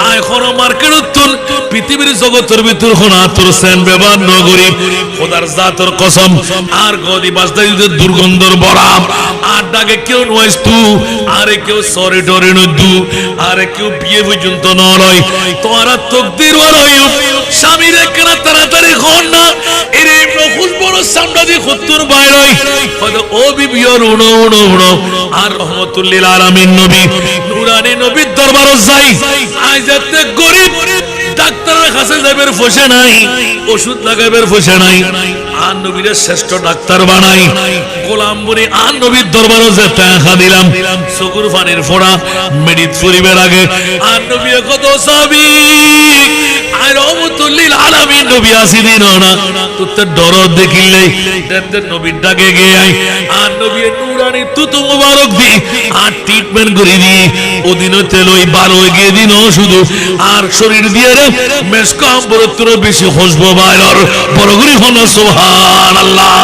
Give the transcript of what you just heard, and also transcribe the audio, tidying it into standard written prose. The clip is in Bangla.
আয় কোন মার্কেট উত্তর পৃথিবীর জগতের ভিতর হনা তোর সেন ব্যবহার নগরী খোদার জাতর কসম আর গদি বাজদাই দুর্গন্ধর বরাম আর ডাকে কেউ নয়স্তু আরে কেউ সরি ডরে নদু আরে কেউ বিয়ে পর্যন্ত নয় তোরা তকদির ওরই স্বামীর একরা তাড়াতাড়ি হন না এর নখুল বড় সামনে দিয়ে খত্তর বাইরই কত ও বিবিয়র উনো উনো উনো আর রহমতুল্লিল আলামিন নবী নুরানি নবীর দরবারে যাই আইজাতে গরিব ডাক্তারের কাছে যাবের ফসে নাই ওষুধ লাগাবের ফসে নাই আর নবীর শ্রেষ্ঠ ডাক্তার বানাই গোলাম বনি আর নবীর দরবারে যে টাকা দিলাম চকুর পানির ফোঁটা মেডিট করিবার আগে আর নবী কত সাবি আর রহমতুল্লিল আলামিন নবী আসিদিন না তোতে দরদ দেখিলে দেন নবীর ডাকে গিয়ে আই আর নবী নুরানি তুতু মুবারক দি আর ট্রিটমেন্ট করে দি ওদিনতে লই 12 গিয়ে দিন শুধু আর শরীর দিয়ে রে মেসকাম বরত্র বেশি খুশবু বাইর বড় করে হলো সুবহানাল্লাহ।